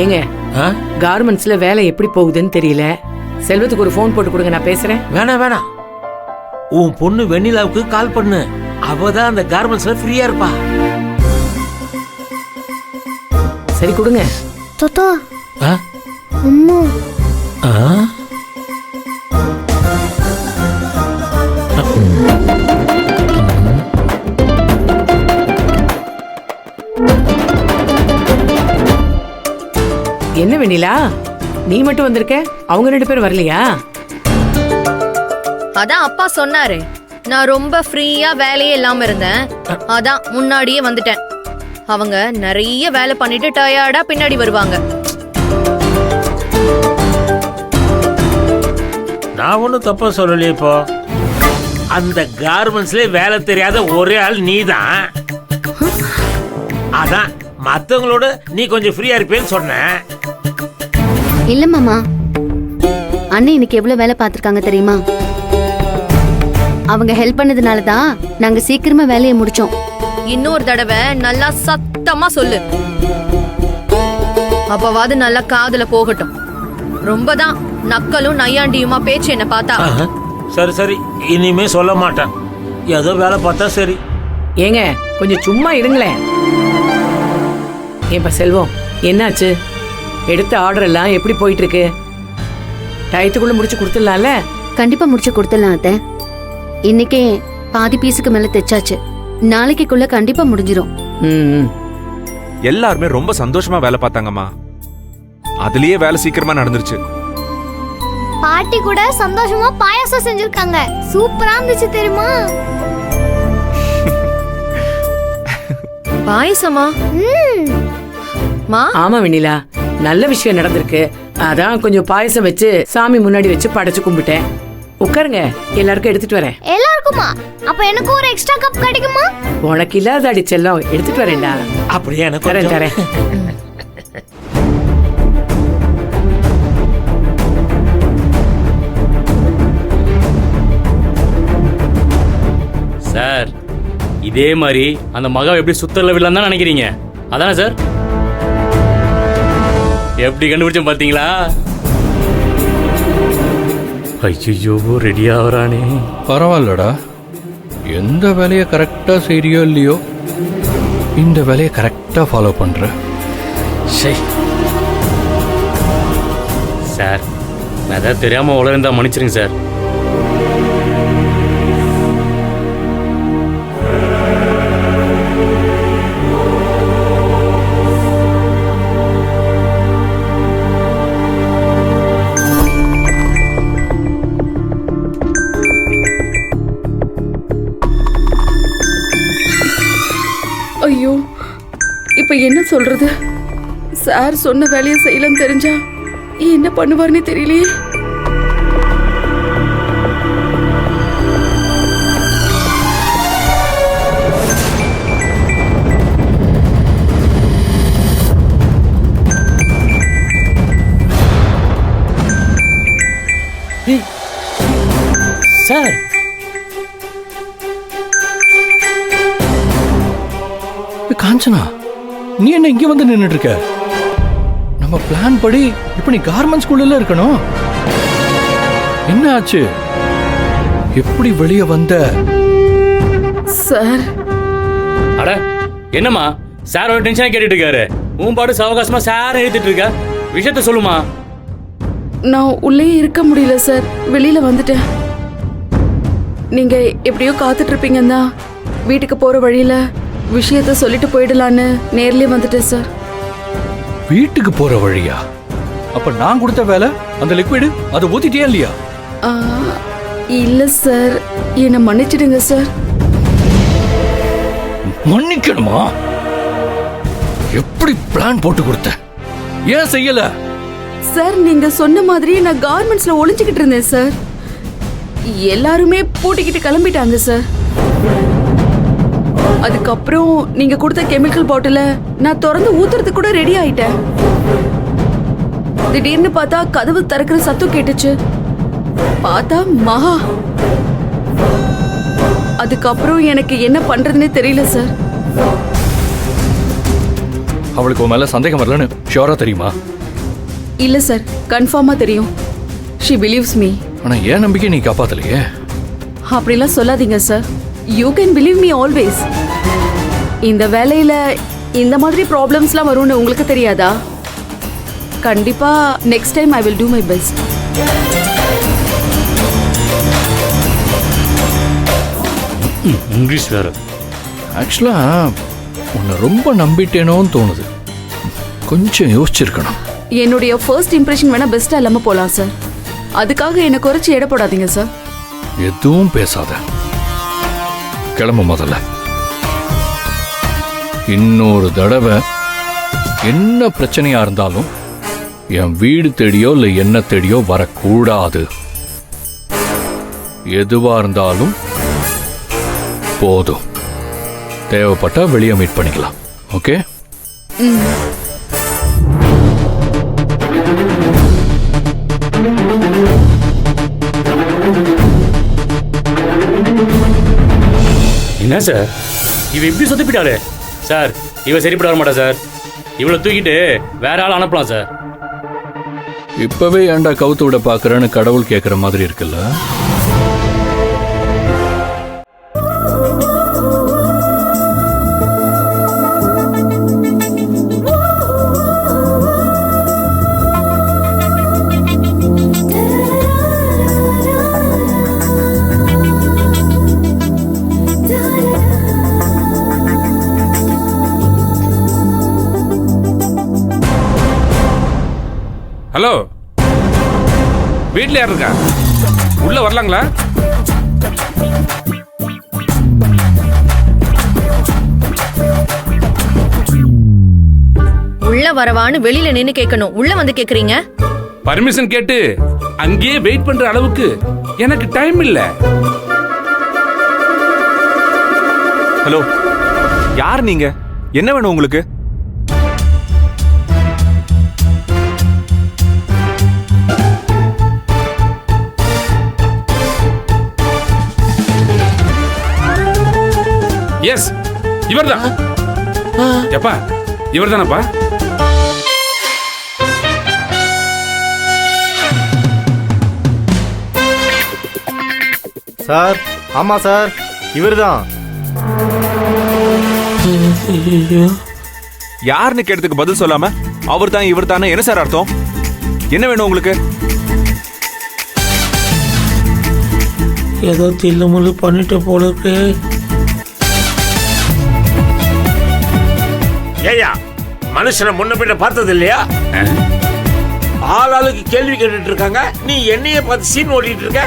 ஏங்க கார்மெண்ட்ஸ்ல வேலை எப்படி போகுதுன்னு தெரியல. செல்வத்துக்கு ஒரு போன் போட்டு கொடுங்க, நான் பேசுறேன். வேணாம், உன் பொண்ணு வெண்ணிலாவுக்கு கால் பண்ணு. அவதான் அந்த கார்மெண்ட்ஸ்ல ஃப்ரீயா இருப்பா. சரி கொடுங்க. தாத்தா அம்மா என்ன வெண்ணிலா, நீ மட்டும் வந்திருக்க, அவங்க 2 பேரும் வரலையா? அதான் அப்பா சொன்னாரு, நான் ரொம்ப ஃப்ரீயா வேலையே இல்லாம இருந்தேன், அதான் முன்னாடியே வந்துட்டேன். அவங்க நிறைய வேலை பண்ணிட்டு டயர்டா பின்னாடி வருவாங்க. நான் ஒன்னும் தப்பா சொல்லலையே. இப்போ அந்த கார்மெண்ட்ஸ்ல வேலை தெரியாத ஒரே ஆள் நீதான். அதான் மத்தவங்களோட நீ கொஞ்சம் ஃப்ரீயா இருப்பேன்னு சொன்ன. இல்ல மாமா, அண்ணன் இன்னைக்கு எவ்வளவு வேலை பார்த்திருக்காங்க தெரியுமா? அவங்க ஹெல்ப் பண்ணதுனால தான் நாங்க சீக்கிரமா வேலையை முடிச்சோம். இன்னொரு தடவை நல்லா சத்தமா சொல்லு, அப்பவாது நல்லா காதுல போகட்டும். ரொம்பதான் நக்கலும் நையாண்டியுமா பேச்சு என்ன பார்த்தா. சரி, இனிமே சொல்ல மாட்டேன். ஏதோ வேலை பார்த்தா சரி. ஏங்க கொஞ்சம் சும்மா இருங்களேன். ஏப்பா செல்வம், என்னாச்சு? எடுத்த ஆர்டர் எல்லாம் எப்படி போயிட்டு இருக்கு? டயத்துக்குள்ள முடிச்சு கொடுத்துடலாம்ல? கண்டிப்பா முடிச்சு கொடுத்துடலாம் அத்தை. இன்னைக்கே பாதி பீஸுக்கு மேல தைச்சாச்சு. நாளைக்குள்ள கண்டிப்பா முடிஞ்சிரும். எல்லாருமே ரொம்ப சந்தோஷமா வேலை பார்த்தாங்கம்மா. அதுலயே வேலை சீக்கிரமா நடந்துருச்சு. பாட்டி கூட சந்தோஷமா பாயாசம் செஞ்சிருக்காங்க. சூப்பரா இருந்துச்சு தெரியுமா? பாயசமா? ஆமா வெண்ணிலா, நல்ல விஷயம் நடந்திருக்கு. அதான் கொஞ்சம் பாயசம் வச்சு சாமி முன்னாடி வச்சு படைச்சு கும்பிட்டேன். உட்காருங்க, எல்லாருக்கும் எடுத்துட்டு வரேன். எல்லாருக்குமா? அப்ப எனக்கு ஒரு எக்ஸ்ட்ரா கப் கிடைக்குமா? உனக்கு இல்லாத அடி செல்லம், எடுத்துட்டு வரேன்டா. அப்படியே எனக்கு தரேன். சார், இதே மாதிரி அந்த மகா எப்படி சுத்தல விடலாம் தான் நினைக்கிறீங்க? அதானே சார்? எப்படி கண்டுபிடிச்சோம் பாத்தீங்களா? ஐயோ, ரெடியா வரானே. பரவாயில்லடா, எந்த வேலையை கரெக்டா செய்யறியோ இல்லையோ, இந்த வேலையை கரெக்டா ஃபாலோ பண்ற. சார், நான் ஏதாவது தெரியாம உலகந்தா மன்னிச்சிருங்க சார். ஐயோ, இப்ப என்ன சொல்றது? சார் சொன்ன வேலையை செய்யலன்னு தெரிஞ்சா என்ன பண்ணுவார்னே தெரியலையே. சார், காஞ்சனா, நீ என்ன இங்க வந்து நின்னுட்டு இருக்க? நம்ம பிளான் படி இப்ப நீ கார்மெண்ட் ஸ்கூல்ல இருக்கணும். என்ன ஆச்சு? எப்படி வெளியே வந்த? சார், அட என்னம்மா, சார் ஒரு டென்ஷனா கேட்டுட்டு இருக்காரு. உன் பாட்டு சாவகாசமா சார் எழுதிட்டு இருக்க. விஷயத்த சொல்லுமா. நான் உள்ளே இருக்க முடியல சார், வெளியில வந்துட்டேன். நீங்க எப்படியோ காத்துட்டு இருப்பீங்கன்னா வீட்டுக்கு போற வழியில விஷயத்த சொல்லிட்டு போயிடலான்னு நேர்லயே வந்துட்டேன் சார். வீட்டுக்கு போற வழியா? அப்ப நான் கொடுத்த வேலை, அந்த லிக்விட், அதை ஊத்திட்டியா இல்லையா? இல்ல சார், என்ன மன்னிச்சிடுங்க சார். மன்னிக்கணுமா? எப்படி பிளான் போட்டு கொடுத்த? ஏன் செய்யல? சார், நீங்க சொன்ன மாதிரி நான் கார்மெண்ட்ஸ்ல ஒளிஞ்சுக்கிட்டு இருந்தேன் சார். எல்லாருமே பூட்டிக்கிட்டு கிளம்பிட்டாங்க சார். அதுக்கப்புறம் நீங்க கொடுத்த கெமிக்கல் பாட்டில நான் திறந்து ஊத்துறதுக்கு கூட ரெடி ஆயிட்டேன். திடீர்னு பார்த்தா கதவு திறக்கிற சத்தம் கேட்டுச்சு. பார்த்தா மகா. அதுக்கப்புறம் எனக்கு என்ன பண்றதுன்னே தெரியல சார். அவளுக்கு உன் மேல சந்தேகம் வரலன்னு ஷியோரா தெரியுமா? இல்ல சார், கன்ஃபார்மா தெரியும். She believes me. ஆனா ஏன் நம்பிக்கை நீ காப்பாத்தலையே? அப்படிலாம் சொல்லாதீங்க sir. You can believe me always. இந்த வேலையில இந்த மாதிரி ப்ராப்ளம்ஸ்லாம் வரும்னு உங்களுக்கு தெரியாதா? கண்டிப்பா next time I will do my best. English வேற. ஆக்சுவலா உன்னை ரொம்ப நம்பிட்டேனோன்னு தோணுது. கொஞ்சம் யோசிச்சிருக்கணும். என்னுடைய ஃபர்ஸ்ட் இம்ப்ரெஷன் வேணா பெஸ்டா இல்லாம போலாம் சார். அதுக்காக என்ன குறைச்சி எடை போடாதீங்க சார். எதுவும் பேசாத, கிளம்பு முதல்ல. இன்னொரு தடவை என்ன பிரச்சனையா இருந்தாலும் என் வீடு தேடியோ இல்லை என்ன தேடியோ வரக்கூடாது. எதுவா இருந்தாலும் போதும். தேவைப்பட்டா வெளியே மீட் பண்ணிக்கலாம். ஓகே? என்ன சார் இவ எப்படி சொத்துப்பிட்டாளே சார்? இவ சரிப்பட வர மாட்டா சார். இவளை தூக்கிட்டு வேற ஆள் அனுப்பலாம் சார். இப்பவே ஏன்டா கவுத்து விட பாக்குறேன்னு கடவுள் கேட்குற மாதிரி இருக்குல்ல? ஹலோ, வீட்ல யார் இருக்கா? உள்ள வரலாங்களா? உள்ள வரவான்னு வெளியில நின்னு கேட்கணும். உள்ள வந்து கேக்குறீங்க? பர்மிஷன் கேட்டு அங்கேயே வெயிட் பண்ற அளவுக்கு எனக்கு டைம் இல்ல. ஹலோ, யார் நீங்க? என்ன வேணும் உங்களுக்கு? எஸ், இவர்தான். எப்பா, இவர்தானப்பா? சார், ஆமா சார், இவர்தான். யாருன்னு கேட்டதுக்கு பதில் சொல்லாம அவர் தான் இவர் தானே என்ன சார் அர்த்தம்? என்ன வேணும் உங்களுக்கு? ஏதோ தில்லுமுள்ளு பண்ணிட்டு போல இருக்கு. ஏயா, மனுஷனை முன்ன பின்ன பார்த்தது இல்லையா? ஆளாளுக்கு கேள்வி கேட்டுட்டு இருக்காங்க, நீ என்னைய பார்த்து சீன் ஓட்டிட்டு இருக்க.